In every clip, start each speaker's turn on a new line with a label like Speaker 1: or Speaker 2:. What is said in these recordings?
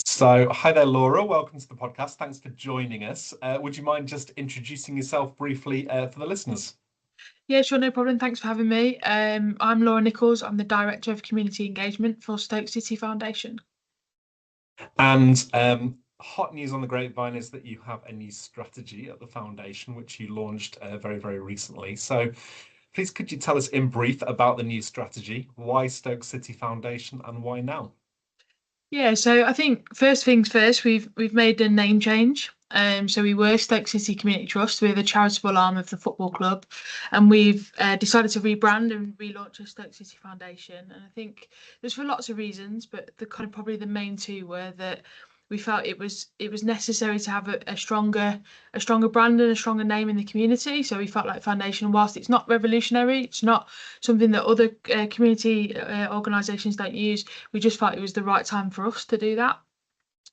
Speaker 1: So, hi there, Laura. Welcome to the podcast. Thanks for joining us. Would you mind just introducing yourself briefly for the listeners?
Speaker 2: Yeah, sure, no problem. Thanks for having me. I'm Laura Nicholls. I'm the Director of Community Engagement for Stoke City Foundation.
Speaker 1: And hot news on the grapevine is that you have a new strategy at the foundation, which you launched very, very recently. So, please, could you tell us in brief about the new strategy? Why Stoke City Foundation and why now?
Speaker 2: Yeah, so I think first things first, we've made a name change. So we were Stoke City Community Trust. We're the charitable arm of the football club, and we've decided to rebrand and relaunch as Stoke City Foundation. And I think there's for lots of reasons, but the kind of probably the main two were that we felt it was necessary to have a stronger brand and a stronger name in the community. So we felt like Foundation, whilst it's not revolutionary, it's not something that other community organisations don't use. We just felt it was the right time for us to do that.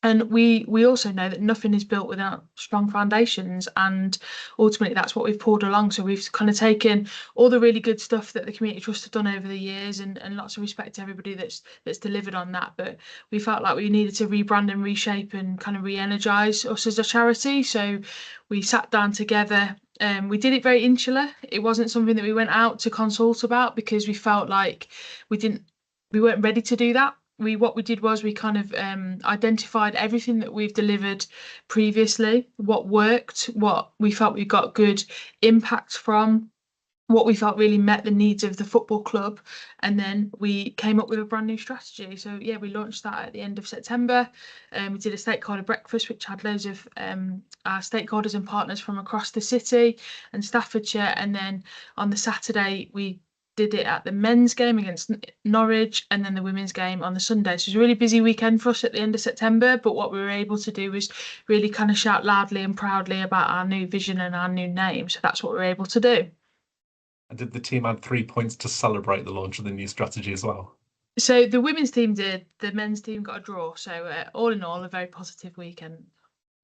Speaker 2: And we also know that nothing is built without strong foundations, and ultimately that's what we've pulled along. So we've kind of taken all the really good stuff that the community trust have done over the years, and lots of respect to everybody that's delivered on that. But we felt like we needed to rebrand and reshape and kind of re-energize us as a charity. So we sat down together. We did it very insular. It wasn't something that we went out to consult about because we felt like we didn't we weren't ready to do that. What we did was we kind of identified everything that we've delivered previously, what worked, what we felt we got good impact from, what we felt really met the needs of the football club, and then we came up with a brand new strategy. So yeah, we launched that at the end of September. We did a stakeholder breakfast which had loads of our stakeholders and partners from across the city and Staffordshire, and then on the Saturday we did it at the men's game against Norwich, and then the women's game on the Sunday. So it was a really busy weekend for us at the end of September, but what we were able to do was really kind of shout loudly and proudly about our new vision and our new name. So that's what we were able to do.
Speaker 1: And did the team add 3 points to celebrate the launch of the new strategy as well?
Speaker 2: So the women's team did, the men's team got a draw. So all in all, a very positive weekend.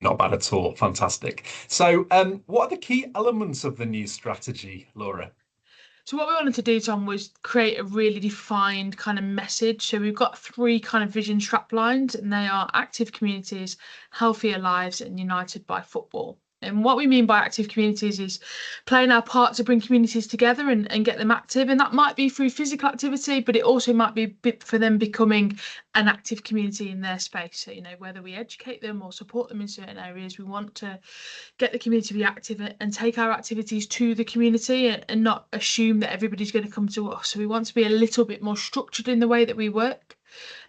Speaker 1: Not bad at all. Fantastic. So, what are the key elements of the new strategy, Laura?
Speaker 2: So what we wanted to do, Tom, was create a really defined kind of message. So we've got three kind of vision strap lines, and they are active communities, healthier lives, and united by football. And what we mean by active communities is playing our part to bring communities together and get them active. And that might be through physical activity, but it also might be for them becoming an active community in their space. So, whether we educate them or support them in certain areas, we want to get the community to be active and take our activities to the community and not assume that everybody's going to come to us. So we want to be a little bit more structured in the way that we work.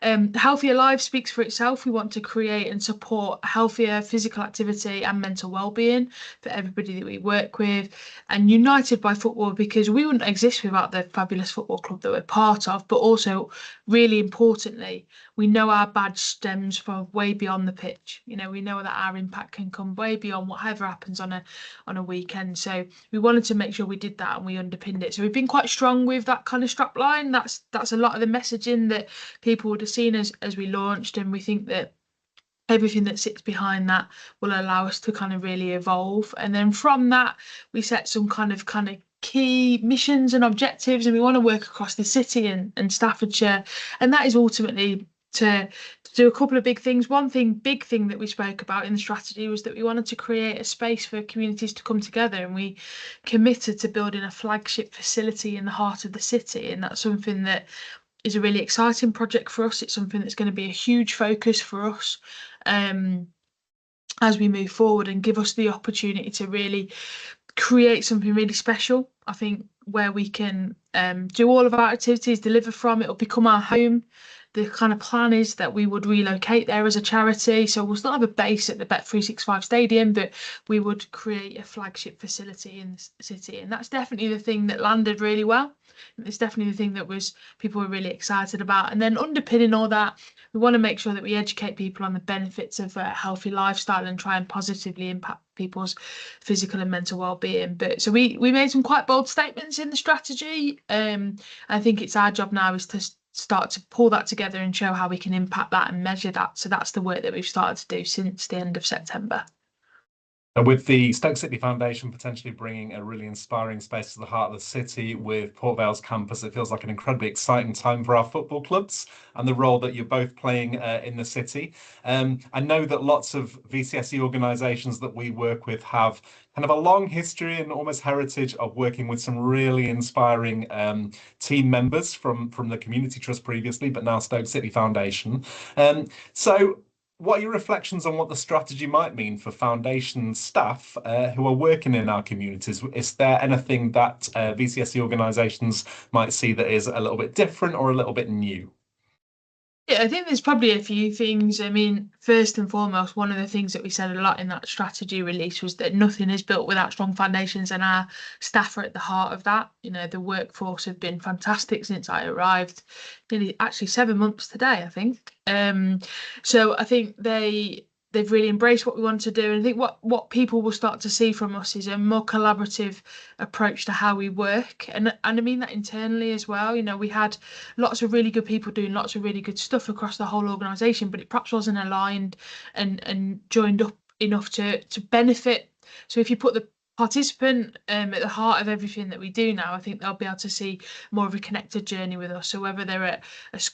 Speaker 2: Healthier Lives speaks for itself. We want to create and support healthier physical activity and mental well-being for everybody that we work with. And United by Football, because we wouldn't exist without the fabulous football club that we're part of, but also, really importantly, we know our badge stems from way beyond the pitch. We know that our impact can come way beyond whatever happens on a weekend. So we wanted to make sure we did that and we underpinned it. So we've been quite strong with that kind of strap line. That's a lot of the messaging that people would have seen as we launched, and we think that everything that sits behind that will allow us to kind of really evolve. And then from that, we set some kind of key missions and objectives, and we want to work across the city and Staffordshire. And that is ultimately to do a couple of big things. Big thing that we spoke about in the strategy was that we wanted to create a space for communities to come together, and we committed to building a flagship facility in the heart of the city. And that's something that is a really exciting project for us. It's something that's going to be a huge focus for us um, as we move forward and give us the opportunity to really create something really special. I think where we can do all of our activities, deliver from, it'll become our home. The kind of plan is that we would relocate there as a charity. So we'll still have a base at the Bet365 Stadium, but we would create a flagship facility in the city. And that's definitely the thing that landed really well. It's definitely the thing that was people were really excited about. And then underpinning all that, we want to make sure that we educate people on the benefits of a healthy lifestyle and try and positively impact people's physical and mental well-being. But so we made some quite bold statements in the strategy. I think it's our job now is to start to pull that together and show how we can impact that and measure that. So that's the work that we've started to do since the end of September.
Speaker 1: And with the Stoke City Foundation potentially bringing a really inspiring space to the heart of the city with Port Vale's campus, it feels like an incredibly exciting time for our football clubs and the role that you're both playing in the city. I know that lots of VCSE organisations that we work with have kind of a long history and almost heritage of working with some really inspiring team members from the Community Trust previously, but now Stoke City Foundation. So what are your reflections on what the strategy might mean for foundation staff who are working in our communities? Is there anything that VCSE organisations might see that is a little bit different or a little bit new?
Speaker 2: Yeah, I think there's probably a few things. I mean, first and foremost, one of the things that we said a lot in that strategy release was that nothing is built without strong foundations, and our staff are at the heart of that. You know, the workforce have been fantastic since I arrived, nearly actually 7 months today, I think. So I think they've really embraced what we want to do, and I think what people will start to see from us is a more collaborative approach to how we work, and I mean that internally as well. You know, we had lots of really good people doing lots of really good stuff across the whole organisation, but it perhaps wasn't aligned and joined up enough to benefit. So if you put the participant at the heart of everything that we do now, I think they'll be able to see more of a connected journey with us. So whether they're at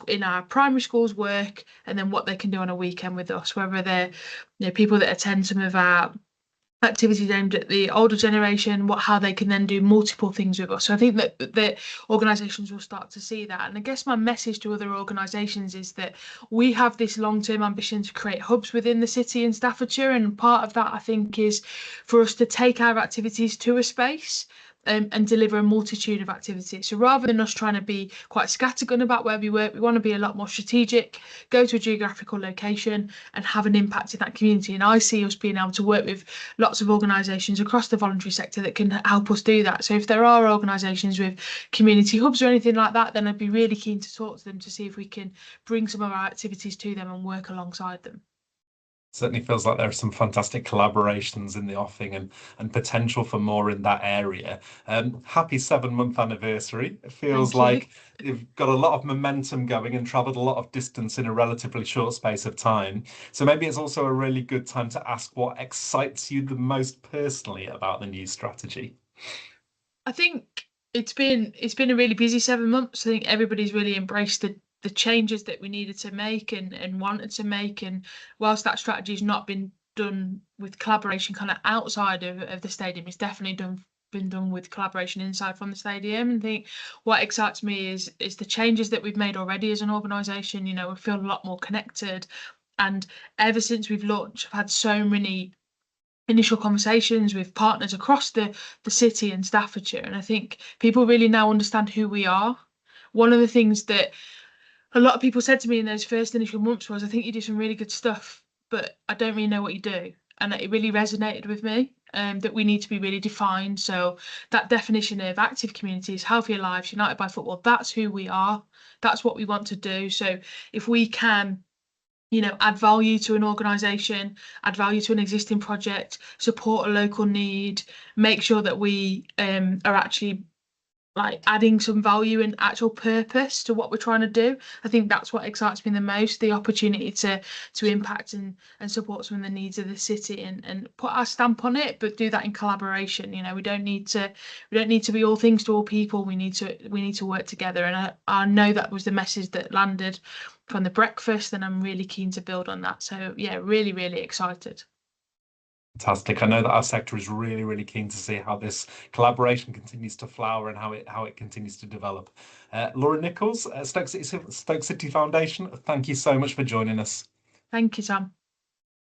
Speaker 2: in our primary schools work and then what they can do on a weekend with us, whether they're people that attend some of our activities aimed at the older generation, how they can then do multiple things with us. So I think that organisations will start to see that. And I guess my message to other organisations is that we have this long-term ambition to create hubs within the city in Staffordshire, and part of that I think is for us to take our activities to a space. And deliver a multitude of activities. So rather than us trying to be quite scattergun about where we work, we want to be a lot more strategic, go to a geographical location and have an impact in that community. And I see us being able to work with lots of organisations across the voluntary sector that can help us do that. So if there are organisations with community hubs or anything like that, then I'd be really keen to talk to them to see if we can bring some of our activities to them and work alongside them.
Speaker 1: Certainly feels like there are some fantastic collaborations in the offing and potential for more in that area. Happy 7 month anniversary. It feels
Speaker 2: Thank you.
Speaker 1: like you've got a lot of momentum going and traveled a lot of distance in a relatively short space of time. So maybe it's also a really good time to ask what excites you the most personally about the new strategy.
Speaker 2: I think it's been a really busy 7 months. I think everybody's really embraced the changes that we needed to make and wanted to make. And whilst that strategy's not been done with collaboration kind of outside of the stadium, it's definitely been done with collaboration inside from the stadium. And I think what excites me is the changes that we've made already as an organisation. You know, we feel a lot more connected. And ever since we've launched, I've had so many initial conversations with partners across the city and Staffordshire. And I think people really now understand who we are. One of the things that a lot of people said to me in those first initial months was, I think you do some really good stuff, but I don't really know what you do. And it really resonated with me. That we need to be really defined. So that definition of active communities, healthier lives, united by football, that's who we are. That's what we want to do. So if we can add value to an organization, add value to an existing project, support a local need, make sure that we are actually like adding some value and actual purpose to what we're trying to do. I think that's what excites me the most, the opportunity to impact and support some of the needs of the city and put our stamp on it, but do that in collaboration. You know, we don't need to be all things to all people. We need to work together. And I know that was the message that landed from the breakfast, and I'm really keen to build on that. So yeah, really, really excited.
Speaker 1: Fantastic. I know that our sector is really, really keen to see how this collaboration continues to flower and how it continues to develop. Laura Nicholls, Stoke City Foundation, thank you so much for joining us.
Speaker 2: Thank you, Sam.